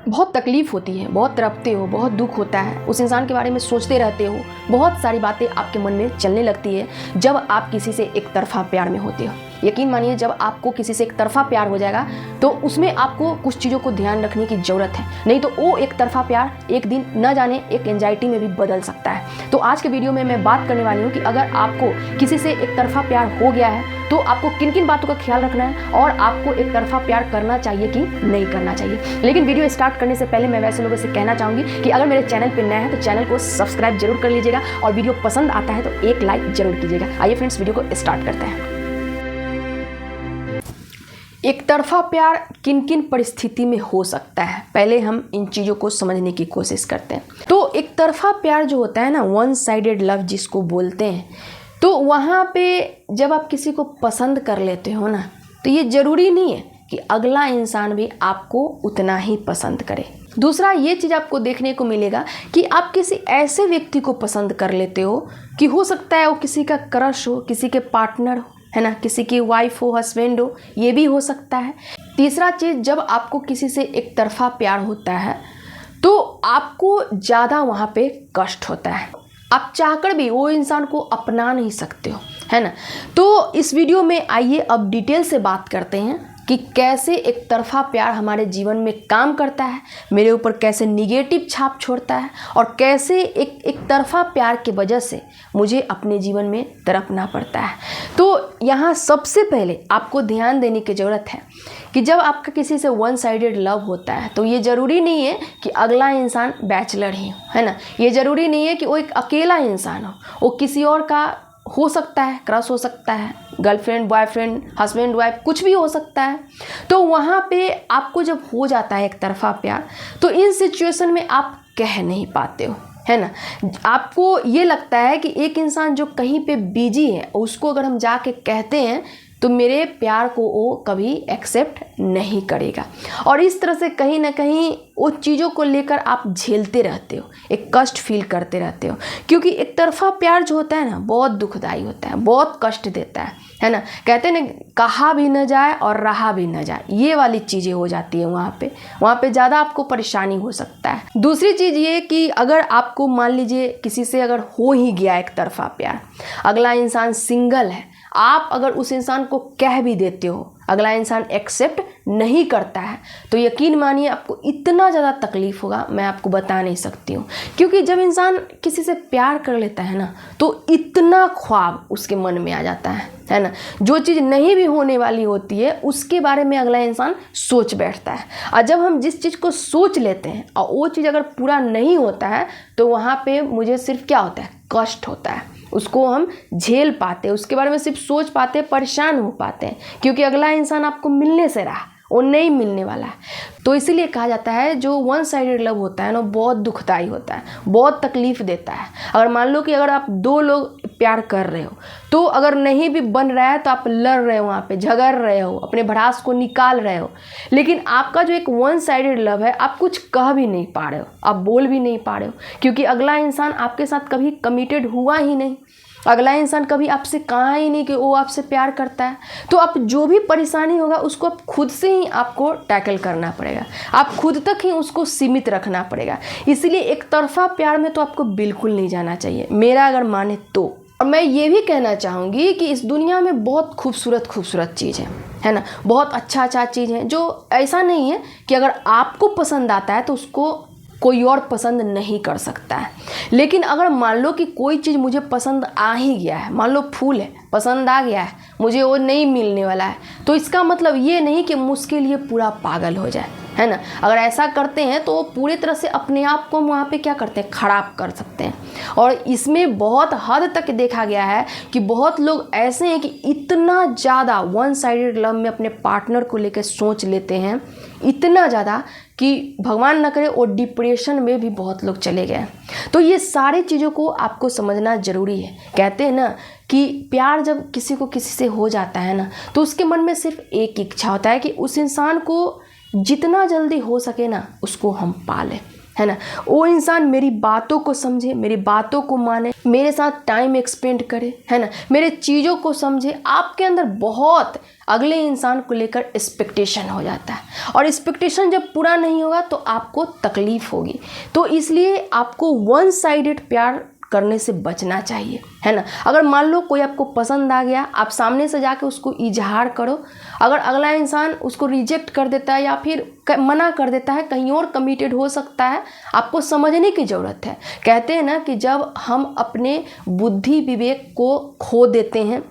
बहुत तकलीफ़ होती है, बहुत तड़पते हो, बहुत दुख होता है, उस इंसान के बारे में सोचते रहते हो, बहुत सारी बातें आपके मन में चलने लगती है जब आप किसी से एक तरफा प्यार में होते हो। यकीन मानिए, जब आपको किसी से एक तरफा प्यार हो जाएगा तो उसमें आपको कुछ चीज़ों को ध्यान रखने की ज़रूरत है, नहीं तो वो एक तरफा प्यार एक दिन न जाने एक एंजाइटी में भी बदल सकता है। तो आज के वीडियो में मैं बात करने वाली हूँ कि अगर आपको किसी से एक तरफा प्यार हो गया है तो आपको किन किन बातों का ख्याल रखना है और आपको एक तरफा प्यार करना चाहिए कि नहीं करना चाहिए। लेकिन वीडियो स्टार्ट करने से पहले मैं वैसे लोगों से कहना चाहूँगी कि अगर मेरे चैनल पर नया है तो चैनल को सब्सक्राइब जरूर कर लीजिएगा और वीडियो पसंद आता है तो एक लाइक जरूर कीजिएगा। आइए फ्रेंड्स, वीडियो को स्टार्ट करते हैं। एक तरफा प्यार किन किन परिस्थिति में हो सकता है, पहले हम इन चीज़ों को समझने की कोशिश करते हैं। तो एक तरफा प्यार जो होता है ना, वन साइडेड लव जिसको बोलते हैं, तो वहाँ पे जब आप किसी को पसंद कर लेते हो ना, तो ये ज़रूरी नहीं है कि अगला इंसान भी आपको उतना ही पसंद करे। दूसरा ये चीज़ आपको देखने को मिलेगा कि आप किसी ऐसे व्यक्ति को पसंद कर लेते हो कि हो सकता है वो किसी का क्रश हो, किसी के पार्टनर हो, है ना, किसी की वाइफ हो, हस्बैंड हो, ये भी हो सकता है। तीसरा चीज़, जब आपको किसी से एक तरफा प्यार होता है तो आपको ज़्यादा वहाँ पे कष्ट होता है, आप चाहकर भी वो इंसान को अपना नहीं सकते हो, है ना। तो इस वीडियो में आइए अब डिटेल से बात करते हैं कि कैसे एक तरफा प्यार हमारे जीवन में काम करता है, मेरे ऊपर कैसे निगेटिव छाप छोड़ता है और कैसे एक तरफा प्यार की वजह से मुझे अपने जीवन में तड़पना पड़ता है। तो यहाँ सबसे पहले आपको ध्यान देने की ज़रूरत है कि जब आपका किसी से वन साइडेड लव होता है तो ये ज़रूरी नहीं है कि अगला इंसान बैचलर ही हो, है ना। ये ज़रूरी नहीं है कि वो एक अकेला इंसान हो, वो किसी और का हो सकता है, क्रश हो सकता है, गर्लफ्रेंड, बॉयफ्रेंड, हस्बैंड, वाइफ, कुछ भी हो सकता है। तो वहाँ पे आपको जब हो जाता है एक तरफा प्यार तो इन सिचुएशन में आप कह नहीं पाते हो, है ना। आपको ये लगता है कि एक इंसान जो कहीं पे बिजी है उसको अगर हम जाके कहते हैं तो मेरे प्यार को वो कभी एक्सेप्ट नहीं करेगा और इस तरह से कहीं ना कहीं वो चीज़ों को लेकर आप झेलते रहते हो, एक कष्ट फील करते रहते हो, क्योंकि एक तरफा प्यार जो होता है ना बहुत दुखदाई होता है, बहुत कष्ट देता है ना। कहते हैं ना, कहा भी न जाए और रहा भी न जाए, ये वाली चीज़ें हो जाती है वहाँ पे ज़्यादा आपको परेशानी हो सकता है। दूसरी चीज़ ये कि अगर आपको मान लीजिए किसी से अगर हो ही गया एक तरफा प्यार, अगला इंसान सिंगल है, आप अगर उस इंसान को कह भी देते हो, अगला इंसान एक्सेप्ट नहीं करता है, तो यकीन मानिए आपको इतना ज़्यादा तकलीफ़ होगा, मैं आपको बता नहीं सकती हूँ। क्योंकि जब इंसान किसी से प्यार कर लेता है ना तो इतना ख्वाब उसके मन में आ जाता है ना। जो चीज़ नहीं भी होने वाली होती है उसके बारे में अगला इंसान सोच बैठता है, और जब हम जिस चीज़ को सोच लेते हैं और वो चीज़ अगर पूरा नहीं होता है तो वहाँ पर मुझे सिर्फ क्या होता है, कष्ट होता है। उसको हम झेल पाते हैं, उसके बारे में सिर्फ सोच पाते हैं, परेशान हो पाते हैं, क्योंकि अगला इंसान आपको मिलने से रहा, वो नहीं मिलने वाला है। तो इसीलिए कहा जाता है जो वन साइडेड लव होता है ना बहुत दुखदाई होता है, बहुत तकलीफ़ देता है। अगर मान लो कि अगर आप दो लोग प्यार कर रहे हो तो अगर नहीं भी बन रहा है तो आप लड़ रहे हो, वहाँ पे झगड़ रहे हो, अपने भड़ास को निकाल रहे हो, लेकिन आपका जो एक वन साइडेड लव है आप कुछ कह भी नहीं पा रहे हो, आप बोल भी नहीं पा रहे हो, क्योंकि अगला इंसान आपके साथ कभी कमिटेड हुआ ही नहीं, अगला इंसान कभी आपसे कहा ही नहीं कि वो आपसे प्यार करता है। तो आप जो भी परेशानी होगा उसको आप खुद से ही आपको टैकल करना पड़ेगा, आप खुद तक ही उसको सीमित रखना पड़ेगा। इसीलिए एक तरफा प्यार में तो आपको बिल्कुल नहीं जाना चाहिए, मेरा अगर माने तो। और मैं ये भी कहना चाहूँगी कि इस दुनिया में बहुत खूबसूरत चीज़ है ना, बहुत अच्छा चीज़ है, जो ऐसा नहीं है कि अगर आपको पसंद आता है तो उसको कोई और पसंद नहीं कर सकता है। लेकिन अगर मान लो कि कोई चीज़ मुझे पसंद आ ही गया है, मान लो फूल है, पसंद आ गया है, मुझे वो नहीं मिलने वाला है, तो इसका मतलब ये नहीं कि मुझके लिए पूरा पागल हो जाए, है ना। अगर ऐसा करते हैं तो पूरी तरह से अपने आप को वहाँ पे क्या करते हैं, ख़राब कर सकते हैं। और इसमें बहुत हद तक देखा गया है कि बहुत लोग ऐसे हैं कि इतना ज़्यादा वन साइडेड लव में अपने पार्टनर को लेकर सोच लेते हैं, इतना ज़्यादा कि भगवान न करे और डिप्रेशन में भी बहुत लोग चले गए। तो ये सारी चीज़ों को आपको समझना ज़रूरी है। कहते हैं ना कि प्यार जब किसी को किसी से हो जाता है ना तो उसके मन में सिर्फ एक इच्छा होता है कि उस इंसान को जितना जल्दी हो सके ना उसको हम पालें, है ना। वो इंसान मेरी बातों को समझे, मेरी बातों को माने, मेरे साथ टाइम एक्सपेंड करे, है ना, मेरे चीज़ों को समझे। आपके अंदर बहुत अगले इंसान को लेकर एक्सपेक्टेशन हो जाता है, और एक्सपेक्टेशन जब पूरा नहीं होगा तो आपको तकलीफ होगी। तो इसलिए आपको वन साइडेड प्यार करने से बचना चाहिए, है ना। अगर मान लो कोई आपको पसंद आ गया, आप सामने से जाके उसको इजहार करो। अगर अगला इंसान उसको रिजेक्ट कर देता है या फिर मना कर देता है, कहीं और कमिटेड हो सकता है, आपको समझने की ज़रूरत है। कहते हैं ना कि जब हम अपने बुद्धि विवेक को खो देते हैं,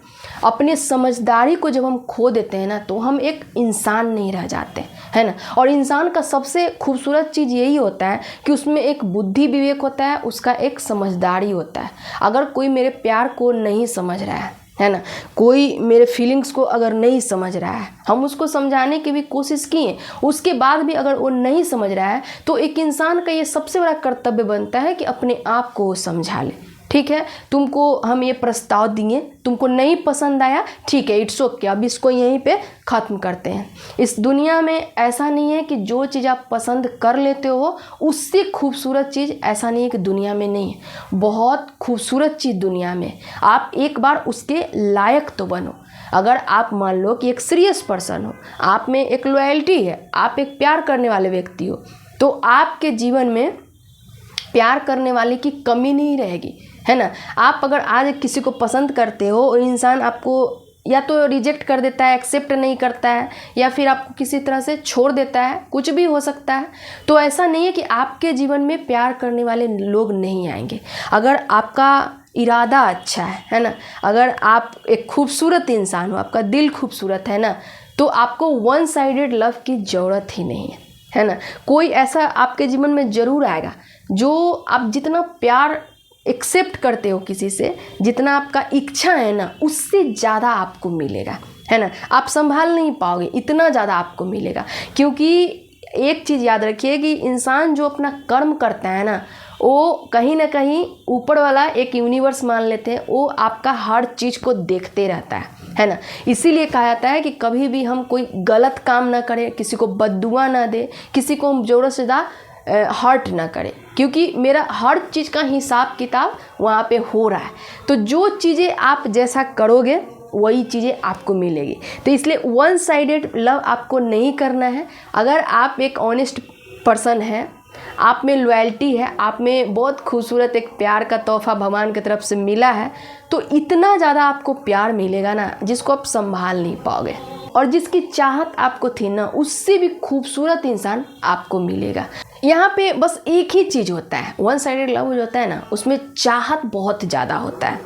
अपने समझदारी को जब हम खो देते हैं ना, तो हम एक इंसान नहीं रह जाते, है ना। और इंसान का सबसे खूबसूरत चीज़ यही होता है कि उसमें एक बुद्धि विवेक होता है, उसका एक समझदारी होता है। अगर कोई मेरे प्यार को नहीं समझ रहा है ना, कोई मेरे फीलिंग्स को अगर नहीं समझ रहा है, हम उसको समझाने की भी कोशिश किए, उसके बाद भी अगर वो नहीं समझ रहा है, तो एक इंसान का ये सबसे बड़ा कर्तव्य बनता है कि अपने आप को वो समझा ले। ठीक है, तुमको हम ये प्रस्ताव दिए, तुमको नहीं पसंद आया, ठीक है, इट्स ओके, अब इसको यहीं पे ख़त्म करते हैं। इस दुनिया में ऐसा नहीं है कि जो चीज़ आप पसंद कर लेते हो उससे खूबसूरत चीज़ ऐसा नहीं है कि दुनिया में नहीं है। बहुत खूबसूरत चीज़ दुनिया में, आप एक बार उसके लायक तो बनो। अगर आप मान लो कि एक सीरियस पर्सन हो, आप में एक लॉयल्टी है, आप एक प्यार करने वाले व्यक्ति हो, तो आपके जीवन में प्यार करने वाले की कमी नहीं रहेगी, है ना। आप अगर आज किसी को पसंद करते हो और इंसान आपको या तो रिजेक्ट कर देता है, एक्सेप्ट नहीं करता है, या फिर आपको किसी तरह से छोड़ देता है, कुछ भी हो सकता है, तो ऐसा नहीं है कि आपके जीवन में प्यार करने वाले लोग नहीं आएंगे। अगर आपका इरादा अच्छा है ना, अगर आप एक खूबसूरत इंसान हो, आपका दिल खूबसूरत है ना, तो आपको वन साइडेड लव की ज़रूरत ही नहीं है ना। कोई ऐसा आपके जीवन में ज़रूर आएगा जो आप जितना प्यार एक्सेप्ट करते हो किसी से, जितना आपका इच्छा है ना, उससे ज़्यादा आपको मिलेगा, है ना। आप संभाल नहीं पाओगे, इतना ज़्यादा आपको मिलेगा। क्योंकि एक चीज़ याद रखिए कि इंसान जो अपना कर्म करता है ना, वो कहीं ना कहीं ऊपर वाला एक यूनिवर्स मान लेते हैं, वो आपका हर चीज़ को देखते रहता है ना। इसीलिए कहा जाता है कि कभी भी हम कोई गलत काम ना करें, किसी को बद्दुआ ना दे, किसी को हम ज़रूरत से ज़्यादा हर्ट ना करें, क्योंकि मेरा हर चीज़ का हिसाब किताब वहाँ पे हो रहा है। तो जो चीज़ें आप जैसा करोगे वही चीज़ें आपको मिलेगी। तो इसलिए वन साइडेड लव आपको नहीं करना है। अगर आप एक ऑनेस्ट पर्सन है, आप में लॉयल्टी है, आप में बहुत खूबसूरत एक प्यार का तोहफा भगवान की तरफ से मिला है, तो इतना ज़्यादा आपको प्यार मिलेगा ना जिसको आप संभाल नहीं पाओगे। और जिसकी चाहत आपको थी ना, उससे भी खूबसूरत इंसान आपको मिलेगा। यहाँ पे बस एक ही चीज़ होता है, वन साइडेड लव जो होता है ना, उसमें चाहत बहुत ज़्यादा होता है।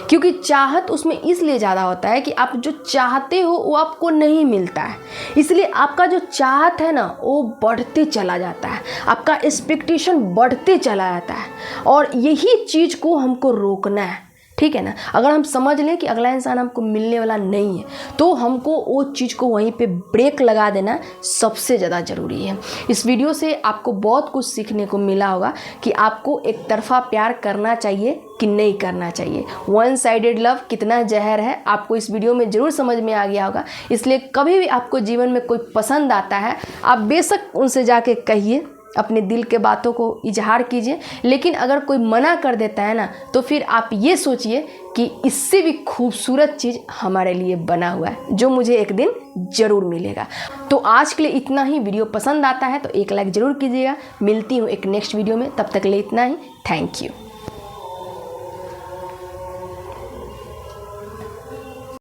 क्योंकि चाहत उसमें इसलिए ज़्यादा होता है कि आप जो चाहते हो वो आपको नहीं मिलता है, इसलिए आपका जो चाहत है ना वो बढ़ते चला जाता है, आपका एक्सपेक्टेशन बढ़ते चला जाता है। और यही चीज़ को हमको रोकना है, ठीक है ना। अगर हम समझ लें कि अगला इंसान हमको मिलने वाला नहीं है, तो हमको वो चीज़ को वहीं पे ब्रेक लगा देना सबसे ज़्यादा ज़रूरी है। इस वीडियो से आपको बहुत कुछ सीखने को मिला होगा कि आपको एक तरफा प्यार करना चाहिए कि नहीं करना चाहिए। वन साइडेड लव कितना जहर है आपको इस वीडियो में ज़रूर समझ में आ गया होगा। इसलिए कभी भी आपको जीवन में कोई पसंद आता है, आप बेशक उनसे जाके कहिए, अपने दिल के बातों को इजहार कीजिए। लेकिन अगर कोई मना कर देता है ना, तो फिर आप ये सोचिए कि इससे भी खूबसूरत चीज़ हमारे लिए बना हुआ है जो मुझे एक दिन ज़रूर मिलेगा। तो आज के लिए इतना ही। वीडियो पसंद आता है तो एक लाइक ज़रूर कीजिएगा। मिलती हूँ एक नेक्स्ट वीडियो में, तब तक के लिए इतना ही। Thank you.